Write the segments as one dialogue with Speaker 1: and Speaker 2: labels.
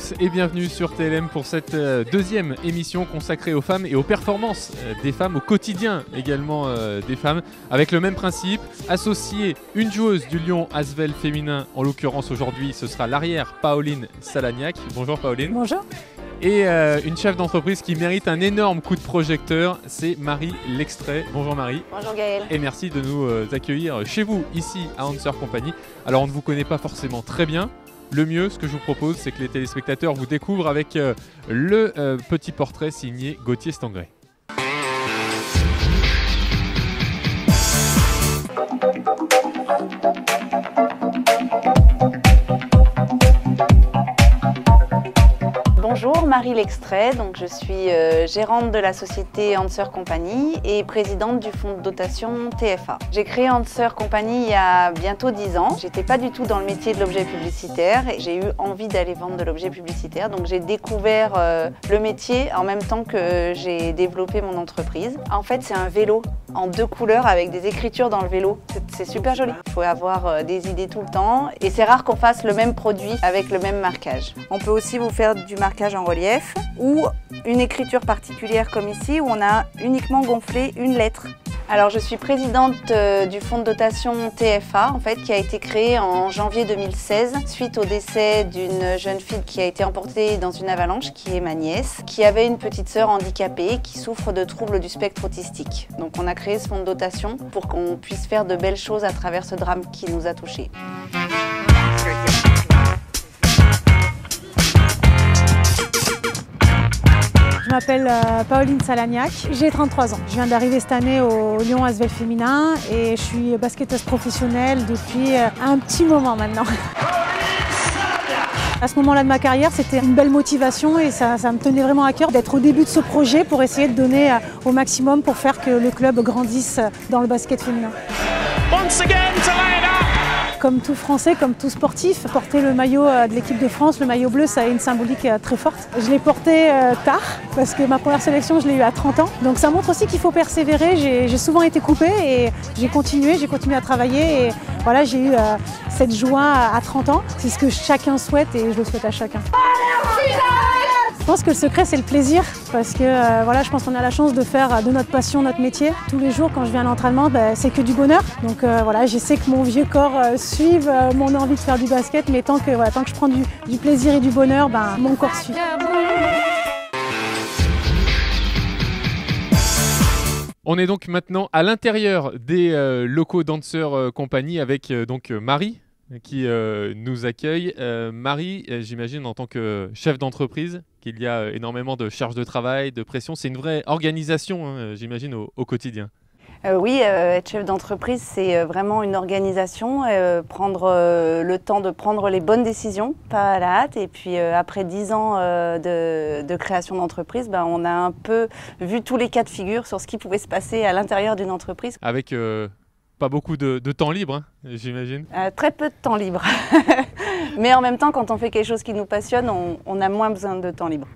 Speaker 1: tous et bienvenue sur TLM pour cette deuxième émission consacrée aux femmes et aux performances des femmes, au quotidien également des femmes, avec le même principe, associer une joueuse du Lyon Asvel féminin, en l'occurrence aujourd'hui ce sera l'arrière Pauline Salagnac. Bonjour Pauline.
Speaker 2: Bonjour.
Speaker 1: Et une chef d'entreprise qui mérite un énorme coup de projecteur, c'est Marie L'Extrait. Bonjour Marie.
Speaker 3: Bonjour Gaël.
Speaker 1: Et merci de nous accueillir chez vous, ici à Hanser Company. Alors on ne vous connaît pas forcément très bien. Le mieux, ce que je vous propose, c'est que les téléspectateurs vous découvrent avec le petit portrait signé Gauthier Stangré.
Speaker 3: Bonjour, Marie L'Extrait, donc je suis gérante de la société Hanser Company et présidente du fonds de dotation TFA. J'ai créé Hanser Company il y a bientôt 10 ans. J'étais pas du tout dans le métier de l'objet publicitaire et j'ai eu envie d'aller vendre de l'objet publicitaire. Donc j'ai découvert le métier en même temps que j'ai développé mon entreprise. En fait, c'est un vélo en 2 couleurs avec des écritures dans le vélo. C'est super joli. Il faut avoir des idées tout le temps et c'est rare qu'on fasse le même produit avec le même marquage. On peut aussi vous faire du marquage en relief ou une écriture particulière comme ici où on a uniquement gonflé une lettre. Alors je suis présidente du fonds de dotation TFA en fait, qui a été créé en janvier 2016 suite au décès d'une jeune fille qui a été emportée dans une avalanche, qui est ma nièce, qui avait une petite sœur handicapée qui souffre de troubles du spectre autistique. Donc on a créé ce fonds de dotation pour qu'on puisse faire de belles choses à travers ce drame qui nous a touchés.
Speaker 2: Je m'appelle Pauline Salagnac, j'ai 33 ans. Je viens d'arriver cette année au Lyon Asvel féminin et je suis basketteuse professionnelle depuis un petit moment maintenant. À ce moment-là de ma carrière, c'était une belle motivation et ça me tenait vraiment à cœur d'être au début de ce projet pour essayer de donner au maximum pour faire que le club grandisse dans le basket féminin.
Speaker 4: Once again,
Speaker 2: Comme tout Français, comme tout sportif, porter le maillot de l'équipe de France, le maillot bleu, ça a une symbolique très forte. Je l'ai porté tard, parce que ma première sélection, je l'ai eue à 30 ans. Donc ça montre aussi qu'il faut persévérer. J'ai souvent été coupée et j'ai continué à travailler. Et voilà, j'ai eu cette joie à 30 ans. C'est ce que chacun souhaite et je le souhaite à chacun. Je pense que le secret, c'est le plaisir, parce que voilà, je pense qu'on a la chance de faire de notre passion notre métier. Tous les jours, quand je viens à l'entraînement, c'est que du bonheur. Donc voilà, j'essaie que mon vieux corps suive mon envie de faire du basket, mais tant que je prends du plaisir et du bonheur, mon corps suit.
Speaker 1: On est donc maintenant à l'intérieur des locaux d'Hanser Company avec donc Marie qui nous accueille. Marie, j'imagine en tant que chef d'entreprise qu'il y a énormément de charges de travail, de pression. C'est une vraie organisation, hein, j'imagine, au quotidien.
Speaker 3: Oui, être chef d'entreprise, c'est vraiment une organisation, prendre le temps de prendre les bonnes décisions, pas à la hâte. Et puis après 10 ans de création d'entreprise, on a un peu vu tous les cas de figure sur ce qui pouvait se passer à l'intérieur d'une entreprise.
Speaker 1: Avec pas beaucoup de temps libre, hein, j'imagine.
Speaker 3: Très peu de temps libre. Mais en même temps, quand on fait quelque chose qui nous passionne, on a moins besoin de temps libre.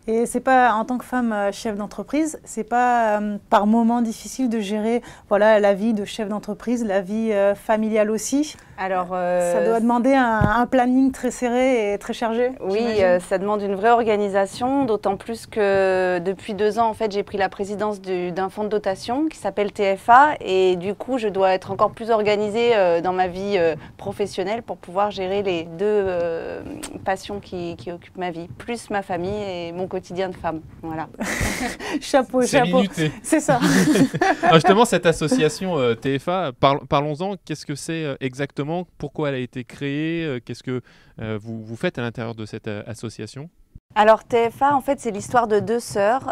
Speaker 2: Et c'est pas, en tant que femme chef d'entreprise, c'est pas par moments difficile de gérer la vie de chef d'entreprise, la vie familiale aussi.
Speaker 3: Alors,
Speaker 2: ça doit demander un planning très serré et très chargé.
Speaker 3: Oui, ça demande une vraie organisation, d'autant plus que depuis 2 ans, en fait, j'ai pris la présidence d'un fonds de dotation qui s'appelle TFA et du coup, je dois être encore plus organisée dans ma vie professionnelle pour pouvoir gérer les 2 passions qui occupent ma vie, plus ma famille et mon quotidien de femme. Voilà.
Speaker 2: Chapeau. C'est ça.
Speaker 1: Alors justement, cette association TFA, parlons-en. Qu'est-ce que c'est exactement? Pourquoi elle a été créée? Qu'est-ce que vous faites à l'intérieur de cette association?
Speaker 3: Alors TFA, en fait, c'est l'histoire de 2 sœurs,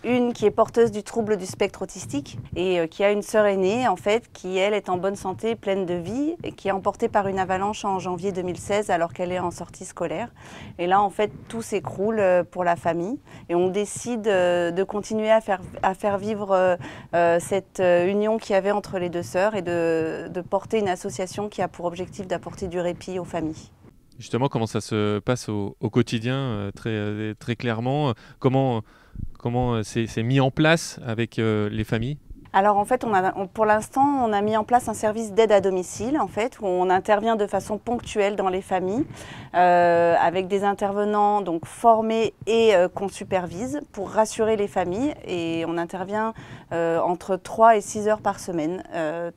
Speaker 3: une qui est porteuse du trouble du spectre autistique et qui a une sœur aînée, en fait, qui elle est en bonne santé, pleine de vie, et qui est emportée par une avalanche en janvier 2016 alors qu'elle est en sortie scolaire. Et là, en fait, tout s'écroule pour la famille et on décide de continuer à faire vivre cette union qu'il y avait entre les 2 sœurs et de porter une association qui a pour objectif d'apporter du répit aux familles.
Speaker 1: Justement, comment ça se passe au quotidien, très clairement? Comment c'est mis en place avec les familles?
Speaker 3: Alors en fait, pour l'instant, on a mis en place un service d'aide à domicile, en fait, où on intervient de façon ponctuelle dans les familles, avec des intervenants donc formés et qu'on supervise pour rassurer les familles. Et on intervient entre 3 et 6 heures par semaine,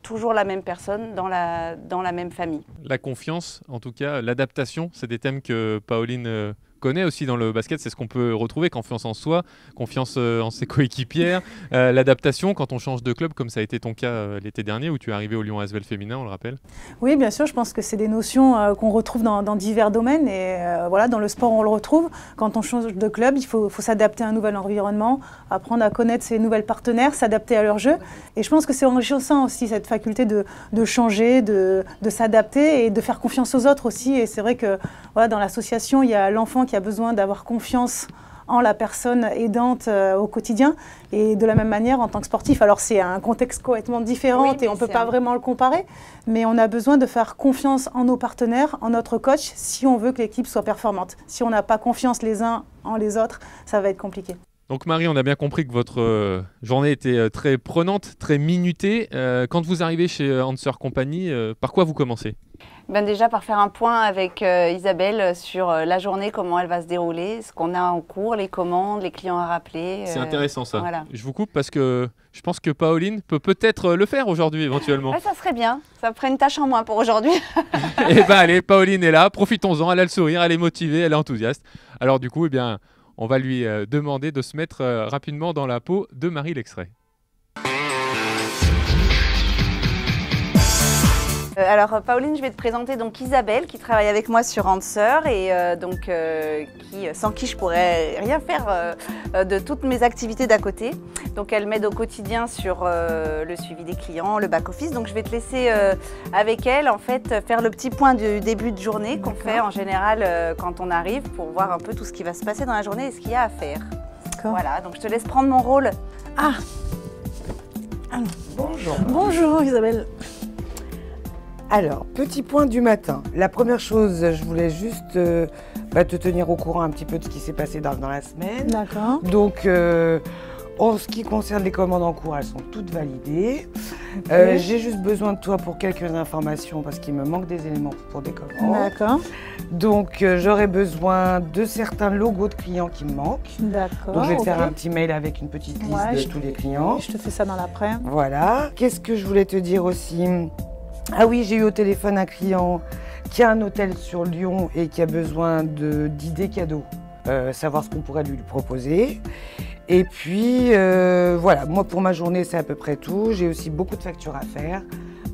Speaker 3: toujours la même personne dans la même famille.
Speaker 1: La confiance, en tout cas, l'adaptation, c'est des thèmes que Pauline connaît aussi dans le basket, c'est ce qu'on peut retrouver, confiance en soi, confiance en ses coéquipières, l'adaptation quand on change de club, comme ça a été ton cas l'été dernier où tu es arrivé au Lyon Asvel féminin, on le rappelle.
Speaker 2: Oui, bien sûr, je pense que c'est des notions qu'on retrouve dans divers domaines et voilà, dans le sport on le retrouve. Quand on change de club, il faut s'adapter à un nouvel environnement, apprendre à connaître ses nouvelles partenaires, s'adapter à leur jeu. Et je pense que c'est enrichissant aussi cette faculté de changer, de s'adapter et de faire confiance aux autres aussi. Et c'est vrai que voilà, dans l'association, il y a l'enfant qui a besoin d'avoir confiance en la personne aidante au quotidien et de la même manière en tant que sportif. Alors c'est un contexte complètement différent et on ne peut pas vraiment le comparer, mais on a besoin de faire confiance en nos partenaires, en notre coach, si on veut que l'équipe soit performante. Si on n'a pas confiance les uns en les autres, ça va être compliqué.
Speaker 1: Donc Marie, on a bien compris que votre journée était très prenante, très minutée. Quand vous arrivez chez Hanser Compagnie, par quoi vous commencez ?
Speaker 3: Déjà par faire un point avec Isabelle sur la journée, comment elle va se dérouler, ce qu'on a en cours, les commandes, les clients à rappeler.
Speaker 1: C'est intéressant ça.
Speaker 3: Voilà.
Speaker 1: Je vous coupe parce que je pense que Pauline peut peut-être le faire aujourd'hui éventuellement.
Speaker 3: Ouais, ça serait bien, ça me ferait une tâche en moins pour aujourd'hui.
Speaker 1: Eh bien allez, Pauline est là, profitons-en, elle a le sourire, elle est motivée, elle est enthousiaste. Alors du coup, eh bien, on va lui demander de se mettre rapidement dans la peau de Marie Lextrait.
Speaker 3: Alors Pauline, je vais te présenter donc Isabelle qui travaille avec moi sur Hanser et sans qui je pourrais rien faire de toutes mes activités d'à côté. Donc elle m'aide au quotidien sur le suivi des clients, le back-office. Donc je vais te laisser avec elle en fait faire le petit point du début de journée qu'on fait en général quand on arrive pour voir un peu tout ce qui va se passer dans la journée et ce qu'il y a à faire. Voilà, donc je te laisse prendre mon rôle.
Speaker 2: Ah.
Speaker 4: Bonjour.
Speaker 2: Bonjour Isabelle.
Speaker 4: Alors, petit point du matin. La première chose, je voulais juste te tenir au courant un petit peu de ce qui s'est passé dans la semaine.
Speaker 2: D'accord.
Speaker 4: Donc, en ce qui concerne les commandes en cours, elles sont toutes validées.
Speaker 2: Okay.
Speaker 4: J'ai juste besoin de toi pour quelques informations parce qu'il me manque des éléments pour des commandes.
Speaker 2: D'accord.
Speaker 4: Donc, j'aurai besoin de certains logos de clients qui me manquent.
Speaker 2: D'accord.
Speaker 4: Donc, je vais te faire un petit mail avec une petite liste de tous les clients.
Speaker 2: Je te fais ça dans l'après.
Speaker 4: Voilà. Qu'est-ce que je voulais te dire aussi ? Ah oui, j'ai eu au téléphone un client qui a un hôtel sur Lyon et qui a besoin d'idées cadeaux, savoir ce qu'on pourrait lui proposer. Et puis voilà, moi pour ma journée c'est à peu près tout. J'ai aussi beaucoup de factures à faire.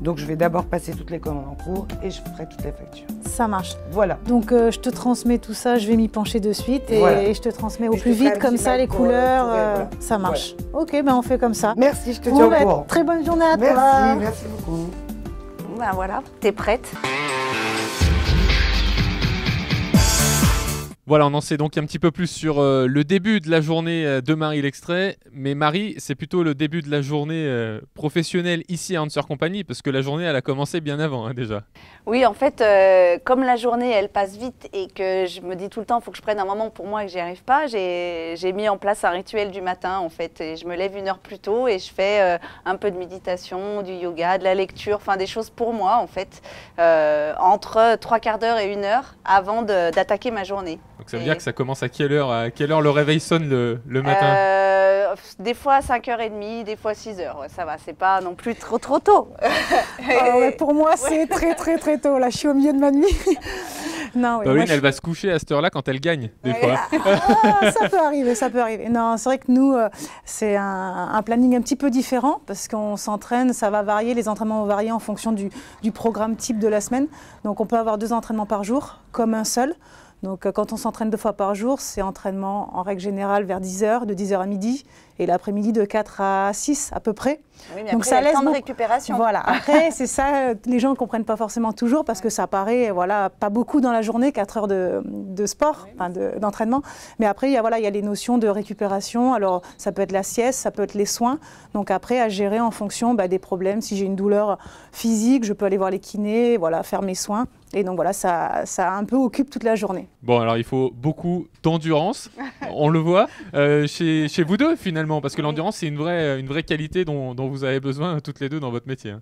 Speaker 4: Donc je vais d'abord passer toutes les commandes en cours et je ferai toutes les factures.
Speaker 2: Ça marche.
Speaker 4: Voilà.
Speaker 2: Donc je te transmets tout ça, je vais m'y pencher de suite et,
Speaker 4: voilà.
Speaker 2: Et je te transmets au plus vite comme ça les couleurs.
Speaker 4: Voilà.
Speaker 2: Ça marche.
Speaker 4: Voilà.
Speaker 2: Ok, ben on fait comme ça.
Speaker 4: Merci, je te tiens au courant.
Speaker 2: Très bonne journée à toi.
Speaker 4: Merci beaucoup.
Speaker 3: Ben voilà, t'es prête?
Speaker 1: Voilà, on en sait donc un petit peu plus sur le début de la journée de Marie Lextrait. Mais Marie, c'est plutôt le début de la journée professionnelle ici à Hanser Compagnie, parce que la journée, elle a commencé bien avant déjà.
Speaker 3: Oui, en fait, comme la journée, elle passe vite et que je me dis tout le temps, il faut que je prenne un moment pour moi et que j'y arrive pas, j'ai mis en place un rituel du matin, en fait. Et je me lève 1 heure plus tôt et je fais un peu de méditation, du yoga, de la lecture, enfin des choses pour moi, en fait, entre 3/4 d'heure et 1 heure avant d'attaquer ma journée.
Speaker 1: Donc ça veut dire que ça commence à quelle heure le réveil sonne le matin?
Speaker 3: Des fois à 5h30, des fois 6h. Ouais, ça va, c'est pas non plus trop tôt.
Speaker 2: Ouais, pour moi, c'est très tôt. Là, je suis au milieu de ma nuit. Non, oui,
Speaker 1: Pauline, elle va se coucher à cette heure-là quand elle gagne, des fois.
Speaker 2: Ça peut arriver, ça peut arriver. Non, c'est vrai que nous, c'est un planning un petit peu différent parce qu'on s'entraîne, ça va varier, les entraînements vont varier en fonction du programme type de la semaine. Donc on peut avoir 2 entraînements par jour, comme un seul. Donc quand on s'entraîne 2 fois par jour, c'est entraînement en règle générale vers 10h, de 10h à midi, et l'après-midi de 4 à 6 à peu près.
Speaker 3: Oui, mais
Speaker 2: donc
Speaker 3: après,
Speaker 2: ça
Speaker 3: il y a
Speaker 2: laisse
Speaker 3: le temps de récupération.
Speaker 2: Voilà, après c'est ça, les gens ne comprennent pas forcément toujours parce que ça paraît voilà, pas beaucoup dans la journée, 4 heures de sport, enfin d'entraînement. Mais après, il y a les notions de récupération, alors ça peut être la sieste, ça peut être les soins. Donc après, à gérer en fonction des problèmes. Si j'ai une douleur physique, je peux aller voir les kinés, voilà, faire mes soins. Et donc voilà, ça un peu occupe toute la journée.
Speaker 1: Bon, alors il faut beaucoup d'endurance, on le voit, chez vous deux finalement. finalement, parce que l'endurance, c'est une vraie qualité dont vous avez besoin toutes les deux dans votre métier. Hein.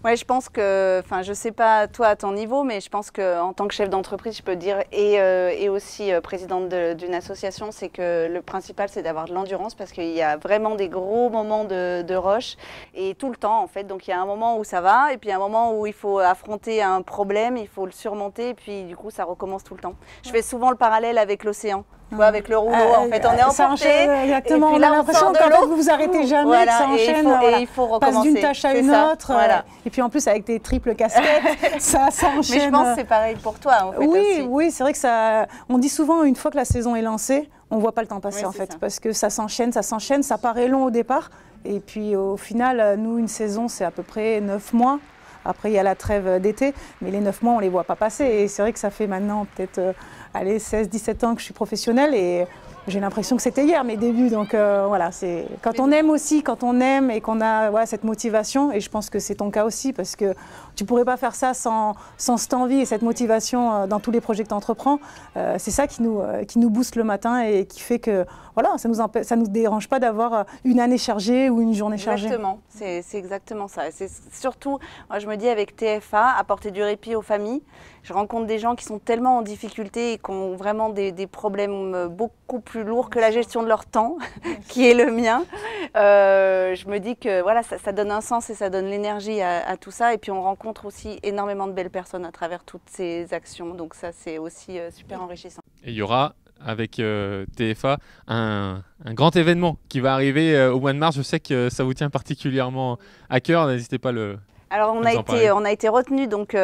Speaker 3: Ouais, je pense que, enfin, je sais pas toi à ton niveau, mais je pense qu'en tant que chef d'entreprise, je peux dire, et aussi présidente d'une association, c'est que le principal, c'est d'avoir de l'endurance parce qu'il y a vraiment des gros moments de rush et tout le temps en fait. Donc il y a un moment où ça va et puis un moment où il faut affronter un problème, il faut le surmonter et puis du coup ça recommence tout le temps. Je fais souvent le parallèle avec l'océan. Tu vois, avec le rouleau, en fait, on est emporté.
Speaker 2: Exactement,
Speaker 3: et puis
Speaker 2: on
Speaker 3: là,
Speaker 2: a l'impression que vous vous arrêtez jamais,
Speaker 3: voilà,
Speaker 2: que ça enchaîne.
Speaker 3: Et il faut recommencer.
Speaker 2: Passe d'une tâche à une autre.
Speaker 3: Voilà.
Speaker 2: Et puis en plus, avec tes triples casquettes, ça enchaîne.
Speaker 3: Mais je pense que c'est pareil pour toi, en fait.
Speaker 2: Oui, oui, c'est vrai que ça. On dit souvent, une fois que la saison est lancée, on ne voit pas le temps passer, en fait.
Speaker 3: Ça.
Speaker 2: Parce que ça s'enchaîne, ça paraît long au départ. Et puis au final, nous, une saison, c'est à peu près 9 mois. Après, il y a la trêve d'été, mais les 9 mois, on ne les voit pas passer. Et c'est vrai que ça fait maintenant peut-être 16-17 ans que je suis professionnelle et j'ai l'impression que c'était hier mes débuts. Donc voilà, c'est quand on aime aussi, quand on aime et qu'on a cette motivation, et je pense que c'est ton cas aussi, parce que tu ne pourrais pas faire ça sans cette envie et cette motivation dans tous les projets que tu entreprends. C'est ça qui nous booste le matin et qui fait que voilà, ça nous dérange pas d'avoir une année chargée ou une journée chargée.
Speaker 3: Exactement, c'est exactement ça. C'est surtout, moi je me dis avec TFA, apporter du répit aux familles. Je rencontre des gens qui sont tellement en difficulté et qui ont vraiment des problèmes beaucoup plus lourds que la gestion de leur temps, qui est le mien. Je me dis que voilà, ça donne un sens et ça donne l'énergie à tout ça. Et puis on rencontre aussi énormément de belles personnes à travers toutes ces actions. Donc ça, c'est aussi super enrichissant.
Speaker 1: Et il y aura avec TFA un grand événement qui va arriver au mois de mars. Je sais que ça vous tient particulièrement à cœur. N'hésitez pas à le...
Speaker 3: Alors on a été retenu donc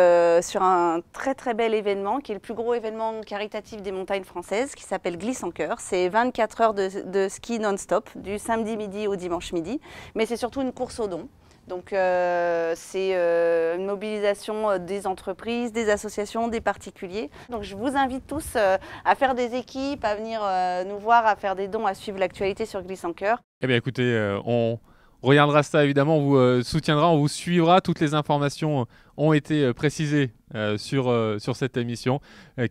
Speaker 3: sur un très très bel événement qui est le plus gros événement caritatif des montagnes françaises qui s'appelle Glisse en Cœur. C'est 24 heures de ski non-stop du samedi midi au dimanche midi, mais c'est surtout une course aux dons. Donc c'est une mobilisation des entreprises, des associations, des particuliers. Donc je vous invite tous à faire des équipes, à venir nous voir, à faire des dons, à suivre l'actualité sur Glisse en Cœur.
Speaker 1: Eh bien écoutez, on regardera ça évidemment, on vous soutiendra, on vous suivra. Toutes les informations ont été précisées sur cette émission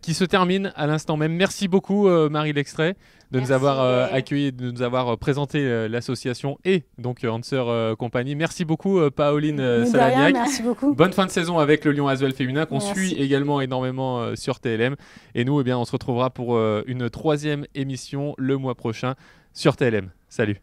Speaker 1: qui se termine à l'instant même. Merci beaucoup Marie L'Extrait de nous avoir accueillis, de nous avoir présenté l'association et donc Hanser Compagnie. Merci beaucoup Pauline Salagnac.
Speaker 2: Merci beaucoup.
Speaker 1: Bonne fin de saison avec le Lyon Asvel féminin qu'on suit également énormément sur TLM. Et nous, eh bien, on se retrouvera pour une 3e émission le mois prochain sur TLM. Salut.